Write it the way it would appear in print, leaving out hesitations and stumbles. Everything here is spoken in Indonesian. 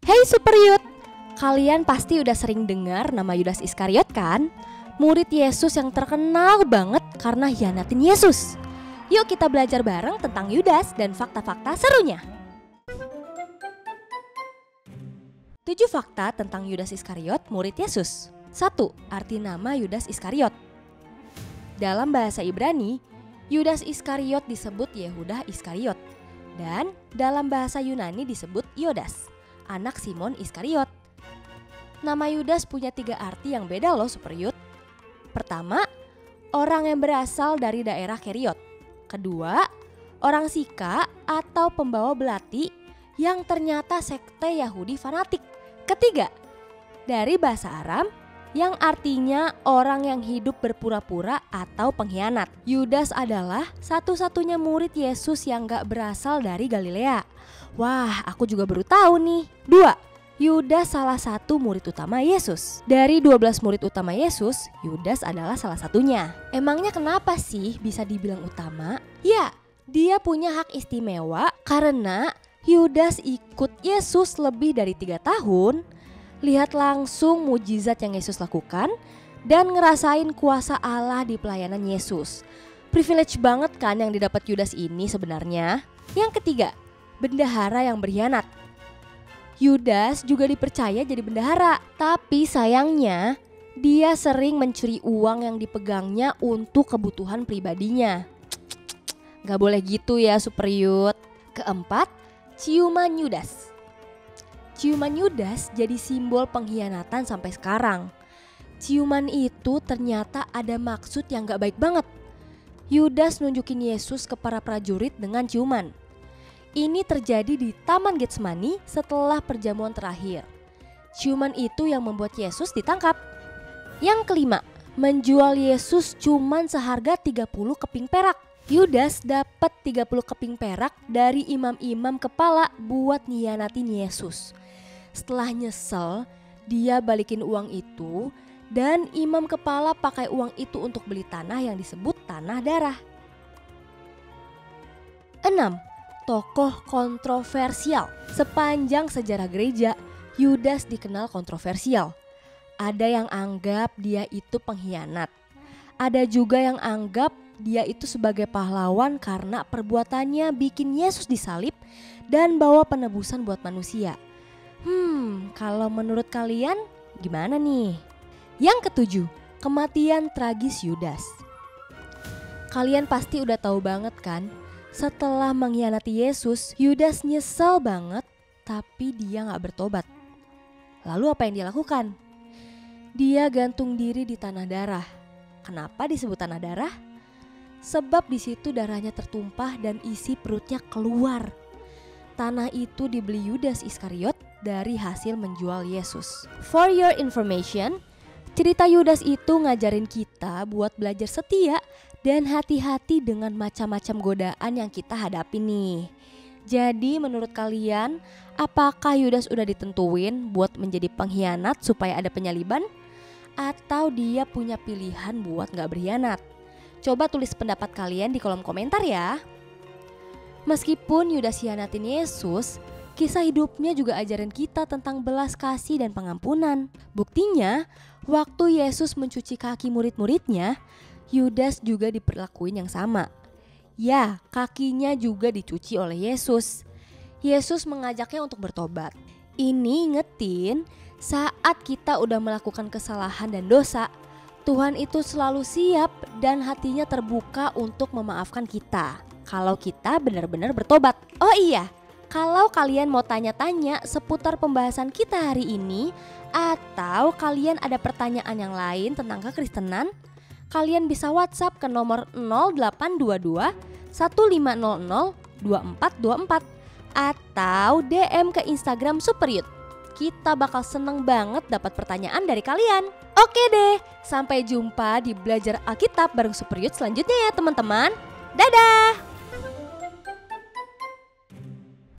Hey Superiot, kalian pasti udah sering dengar nama Yudas Iskariot kan? Murid Yesus yang terkenal banget karena hianatin Yesus. Yuk kita belajar bareng tentang Yudas dan fakta-fakta serunya. 7 fakta tentang Yudas Iskariot, murid Yesus. 1. Arti nama Yudas Iskariot. Dalam bahasa Ibrani, Yudas Iskariot disebut Yehuda Iskariot. Dan dalam bahasa Yunani disebut Yodas, anak Simon Iskariot. Nama Yudas punya 3 arti yang beda loh Superiot. Pertama, orang yang berasal dari daerah Keriot. Kedua, orang Sika atau pembawa belati yang ternyata sekte Yahudi fanatik. Ketiga, dari bahasa Aram yang artinya orang yang hidup berpura-pura atau pengkhianat. Yudas adalah satu-satunya murid Yesus yang gak berasal dari Galilea. Wah, aku juga baru tahu nih. 2. Yudas salah satu murid utama Yesus. Dari 12 murid utama Yesus, Yudas adalah salah satunya. Emangnya kenapa sih bisa dibilang utama? Ya, dia punya hak istimewa karena Yudas ikut Yesus lebih dari 3 tahun, lihat langsung mujizat yang Yesus lakukan, dan ngerasain kuasa Allah di pelayanan Yesus. Privilege banget kan yang didapat Yudas ini sebenarnya. Yang ketiga, bendahara yang berkhianat. Yudas juga dipercaya jadi bendahara, tapi sayangnya dia sering mencuri uang yang dipegangnya untuk kebutuhan pribadinya. Gak boleh gitu ya Superiot. Keempat, ciuman Yudas. Ciuman Yudas jadi simbol pengkhianatan sampai sekarang. Ciuman itu ternyata ada maksud yang gak baik banget. Yudas nunjukin Yesus ke para prajurit dengan ciuman. Ini terjadi di Taman Getsemani setelah perjamuan terakhir. Ciuman itu yang membuat Yesus ditangkap. Yang kelima, menjual Yesus cuman seharga 30 keping perak. Yudas dapat 30 keping perak dari imam-imam kepala buat nyianatin Yesus. Setelah nyesel, dia balikin uang itu dan imam kepala pakai uang itu untuk beli tanah yang disebut tanah darah. 6. Tokoh kontroversial. Sepanjang sejarah gereja, Yudas dikenal kontroversial. Ada yang anggap dia itu pengkhianat. Ada juga yang anggap dia itu sebagai pahlawan karena perbuatannya bikin Yesus disalib dan bawa penebusan buat manusia. Kalau menurut kalian gimana nih? Yang ketujuh, kematian tragis Yudas. Kalian pasti udah tahu banget kan? Setelah mengkhianati Yesus, Yudas nyesel banget, tapi dia gak bertobat. Lalu apa yang dia lakukan? Dia gantung diri di tanah darah. Kenapa disebut tanah darah? Sebab di situ darahnya tertumpah dan isi perutnya keluar. Tanah itu dibeli Yudas Iskariot dari hasil menjual Yesus. For your information, cerita Yudas itu ngajarin kita buat belajar setia dan hati-hati dengan macam-macam godaan yang kita hadapi nih. Jadi menurut kalian, apakah Yudas udah ditentuin buat menjadi pengkhianat supaya ada penyaliban? Atau dia punya pilihan buat gak berkhianat? Coba tulis pendapat kalian di kolom komentar ya. Meskipun Yudas hianatin Yesus, kisah hidupnya juga ajaran kita tentang belas kasih dan pengampunan. Buktinya, waktu Yesus mencuci kaki murid-muridnya, Yudas juga diperlakuin yang sama. Ya, kakinya juga dicuci oleh Yesus. Yesus mengajaknya untuk bertobat. Ini ingetin saat kita udah melakukan kesalahan dan dosa, Tuhan itu selalu siap dan hatinya terbuka untuk memaafkan kita kalau kita benar-benar bertobat. Oh iya, kalau kalian mau tanya-tanya seputar pembahasan kita hari ini, atau kalian ada pertanyaan yang lain tentang kekristenan, kalian bisa WhatsApp ke nomor 0822 1500 2424 atau DM ke Instagram Superiot. Kita bakal seneng banget dapat pertanyaan dari kalian. Oke deh, sampai jumpa di Belajar Alkitab bareng Superiot selanjutnya ya teman-teman. Dadah!